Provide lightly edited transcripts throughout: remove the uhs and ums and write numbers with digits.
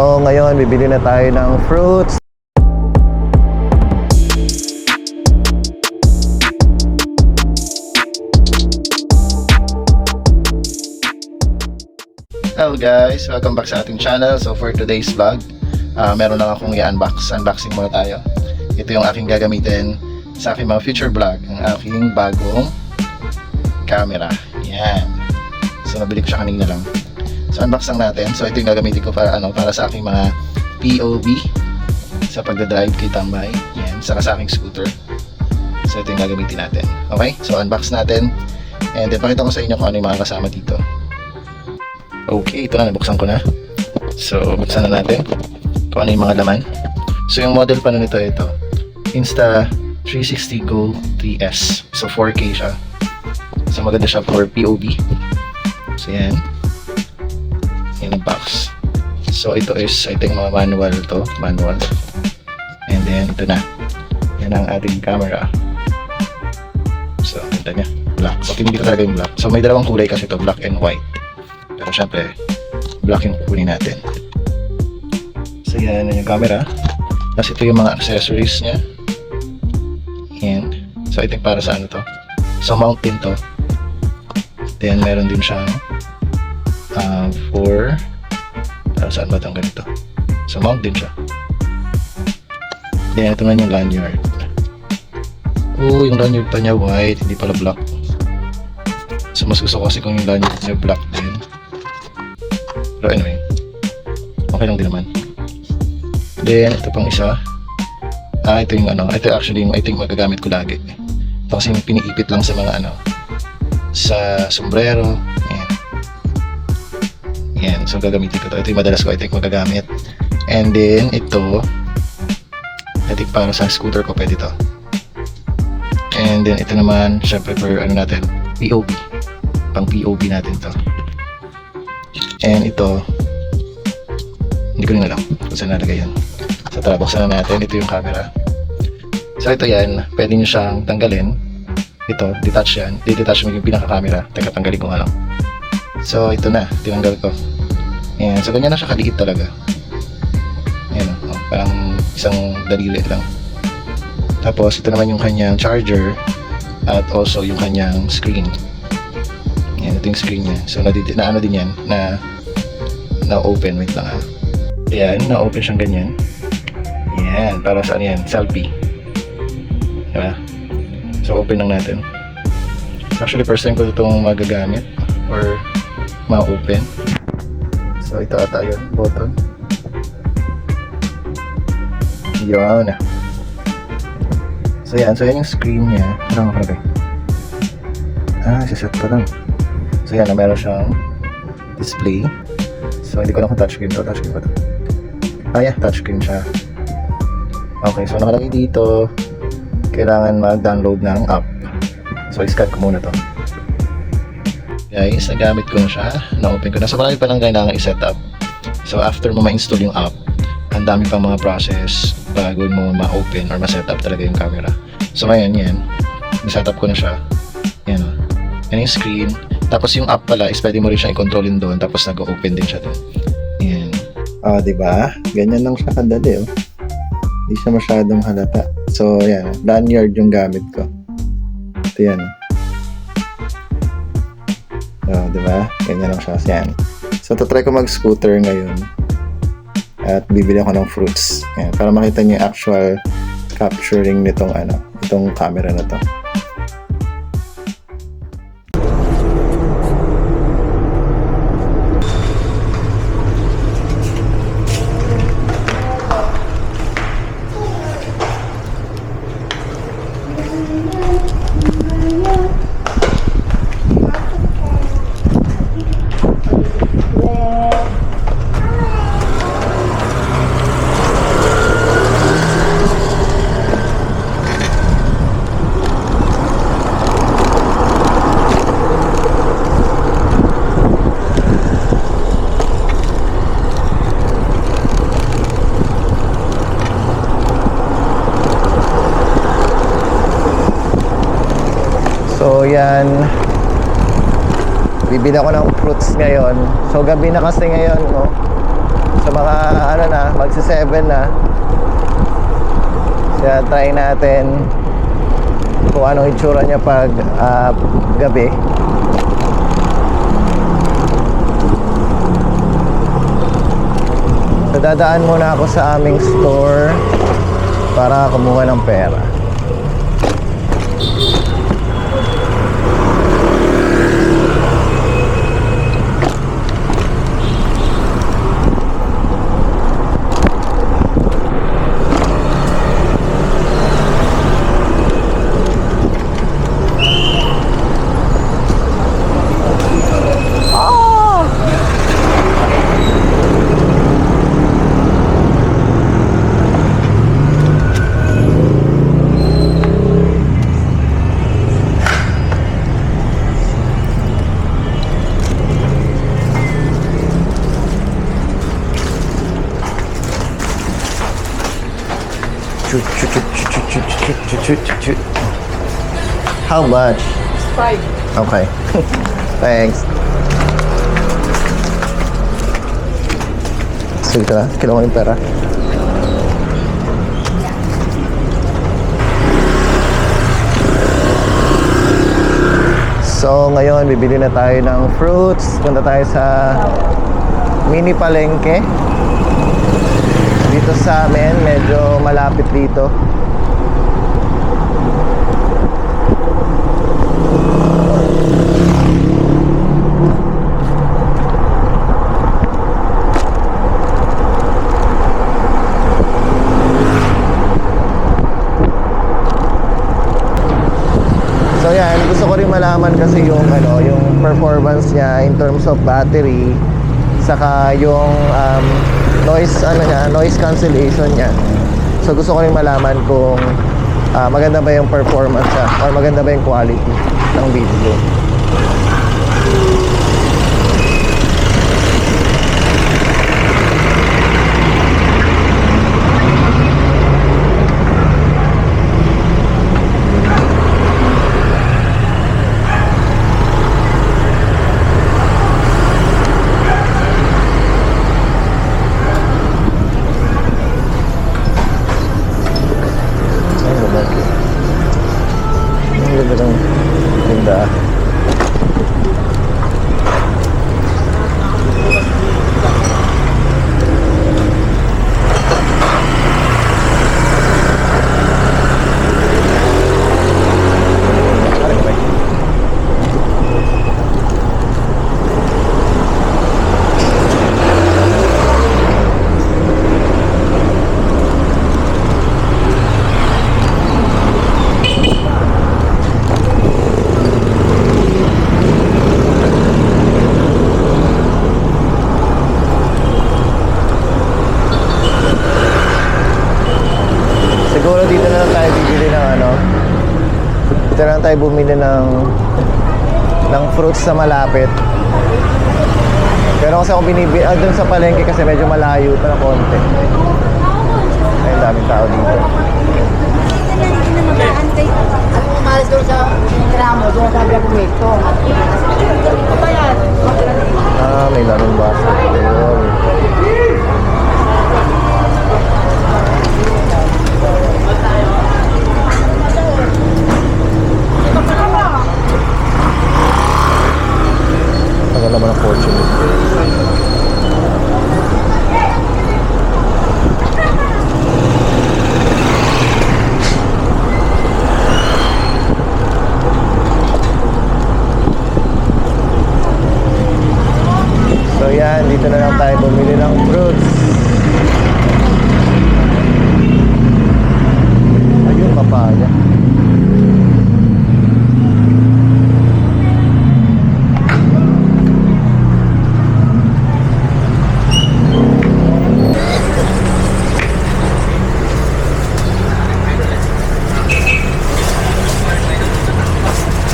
So ngayon bibili na tayo ng fruits. Hello guys, welcome back sa ating channel. So for today's vlog, meron lang akong unboxing muna tayo. Ito yung aking gagamitin sa aking mga future vlog, ang aking bagong camera. Yan. So nabili ko siya kanina lang. So unbox lang natin. So ito yung gagamitin ko para sa aking mga POV sa pagdadrive kay Tambay. Yan, saka sa aking scooter. So ito yung gagamitin natin. Okay? So unbox natin. And then pakita ko sa inyo kung ano yung mga kasama dito. Okay, ito na, nabuksan ko na. So, buksan na natin kung ano yung mga laman. So, yung model pa na nito, ito Insta360 Go 3S. So, 4K siya. So, maganda siya for POV. So, yan. Yan ang box. So, ito is, I think, mga manual to. Manual. And then, ito na. Yan ang ating camera. So, ganda niya. Black. So, hindi ko talaga yung black. So, may dalawang kulay kasi ito, black and white. Pero syempre, black yung kukunin natin. So yan yung camera. Tapos ito yung mga accessories nya. And so I think para sa ano to. So mount din to. Then meron din siyang for para saan ba itong ganito. So mount din siya. Then ito naman yung lanyard. Oh, yung lanyard pa niya white, hindi pala black. So mas gusto ko kasi kung yung lanyard niya black din. Pero anyway, okay lang din naman. Then, ito pang isa. Ito yung ito actually yung I think magagamit ko lagi. Ito kasi yung piniipit lang sa mga sa sombrero. Ayan. Ayan, so gagamitin ko to. Ito yung madalas ko I think magagamit. And then, ito, I think para sa scooter ko pwede to. And then, ito naman, syempre for natin, POV. Pang POV natin to. And ito, hindi ko rin alam kung saan nalagay yan. So tara, buksan na natin. Ito yung camera. So ito yan, pwede nyo siyang tanggalin. Ito, detach yan. Detach mo yung pinaka-camera. Teka, tanggalin ko nga lang. So ito na, tinanggal ko. Ayan, so ganyan na siya kaliit talaga. Ayan, parang isang daliri lang. Tapos ito naman yung kanyang charger at also yung kanyang screen. Ayan, ito yung screen niya. So na din yan, na-open, wait lang ha. Ayan, na-open siyang ganyan. Ayan, para saan yan? Selfie. Diba? So, open lang natin. So, actually, first time ko itong magagamit or ma-open. So, ito ata yun, button. Yun. So, yan. So, yan yung screen niya. Parang nakalagay. Siset pa lang. So, yan, meron siyang display. So, hindi ko lang kung touchscreen to. Touchscreen ba to? Yeah, touchscreen siya. Okay, so nakalagay dito, kailangan mag-download ng app. So, i-scan ko muna to. Guys, nagamit ko na siya. Na-open ko na. So, marami pa lang kailangan i-set up. So, after mo ma-install yung app, ang dami pang mga process bago mo ma-open or ma-set up talaga yung camera. So, ngayon, yan. Na-set up ko na siya. Yan o. Yan yung screen. Tapos yung app pala is pwede mo rin siyang i-controlin doon, tapos nag-open din siya doon. Yan. Diba? Ganyan lang siya kadali, oh. Hindi siya masyadong halata. So, yan. Lanyard yung gamit ko. Ito yan. Diba? Ganyan lang siya. Yan. So, tatry ko mag-scooter ngayon. At bibili ako ng fruits. Yan. Para makita niyo yung actual capturing nitong itong camera na to. So yan, bibili ako ng fruits ngayon. So gabi na kasi ngayon, no? So So mga ano na, magsi 7 na. Kaya try natin kung anong itsura niya pag gabi. So dadaan muna ako sa aming store para kumuha ng pera. Chut, chut, chut, chut, chut, chut, chut, chut, chut, chut. How much? 5. Okay. Thanks. Sige ka na. Kailangan ko yung pera. So, ngayon, bibili na tayo ng fruits. Punta tayo sa mini palengke. Dito sa amin, medyo malapit dito. So yan, gusto ko rin malaman kasi yung yung performance niya in terms of battery, saka yung noise cancellation niya. So gusto ko rin malaman kung maganda ba yung performance niya or maganda ba yung quality ng video. Siguro dito na lang tayo bibili ng dito na lang tayo bumili ng fruits sa malapit. Pero kasi ako binibili dun sa palengke kasi medyo malayo pa na konti. Ay, daming tao dito. At umalis doon sa tramo, doon sabi ako ito. Ano ba yan? May larong basketball. Tagal naman ang fortune. So yan, dito na lang tayo bumili ng fruits. Ayun, papaya.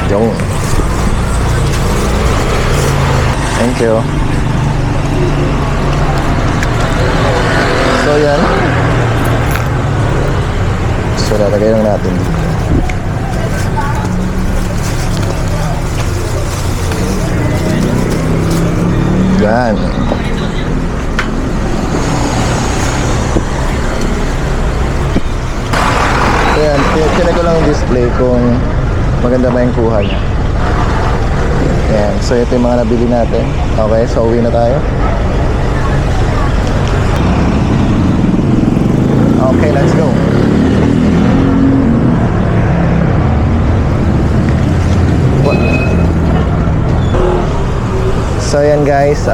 Yun. Thank you. So yan. So lalagay lang natin dito. Yan. yung display kung maganda ba yung kuha niya. Ayan, so ito yung mga nabili natin. Okay, so uwi na tayo. Okay, let's go. So yan guys,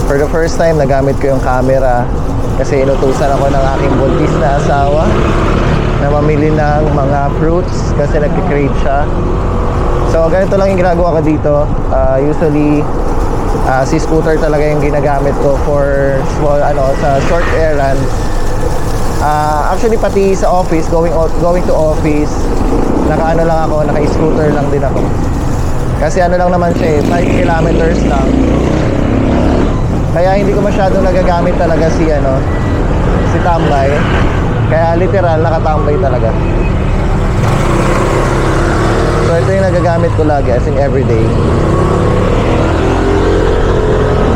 for the first time nagamit ko yung camera kasi inutusan ako ng aking buntis na asawa na mamili ng mga fruits kasi nagki-crave siya. So ganito lang yung ginagawa ko dito. Usually si scooter talaga yung ginagamit ko for small sa short errands. Actually pati sa office, going to office, naka naka-scooter lang din ako. Kasi lang naman siya 5 kilometers lang. Kaya hindi ko masyadong nagagamit talaga si tambay. Kaya literal nakatambay talaga. So ito yung nagagamit ko lagi as in everyday.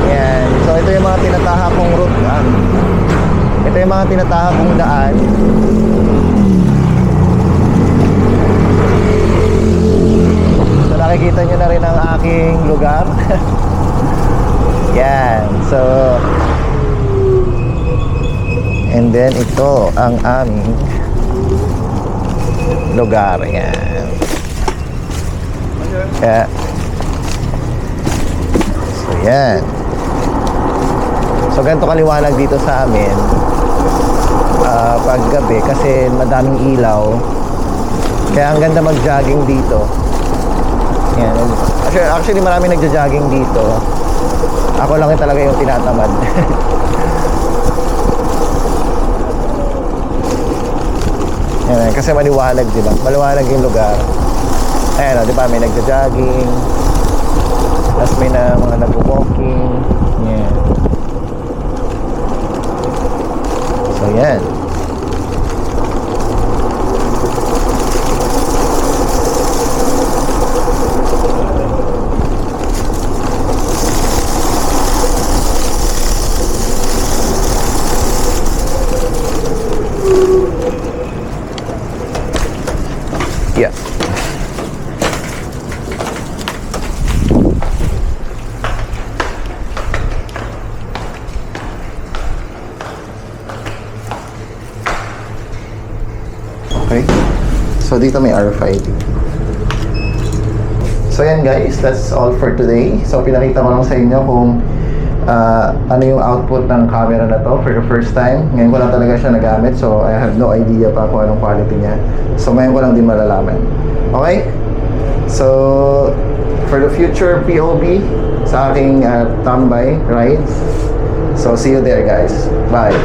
Yan. So ito yung mga tinatahak kong route. Ito yung mga tinatahak kong daan. So nakikita nyo na rin ang aking lugar. Yan. So and then ito ang aming lugar. Yan. Kaya so yan. So ganito kaliwanag dito sa amin pag gabi kasi madaming ilaw. Kaya ang ganda mag-jogging dito. Yan. Actually maraming nagja-jogging dito. Ako lang talaga yung tinatamad. Yan, kasi maliwanag, di ba? Maliwanag yung lugar. Ayan, di ba? May nagja-jogging. Tapos may mga nag-walking. Yan. So, yan. Yeah. Okay. So dito may RFID. So yan guys, that's all for today. So pinakita ko lang sa inyo kung ano yung output ng camera na to for the first time. Ngayon ko lang talaga siya nagamit, so I have no idea pa kung anong quality niya. So ngayon ko lang din malalaman. Okay? So for the future POV sa aking tambay rides. So see you there guys. Bye.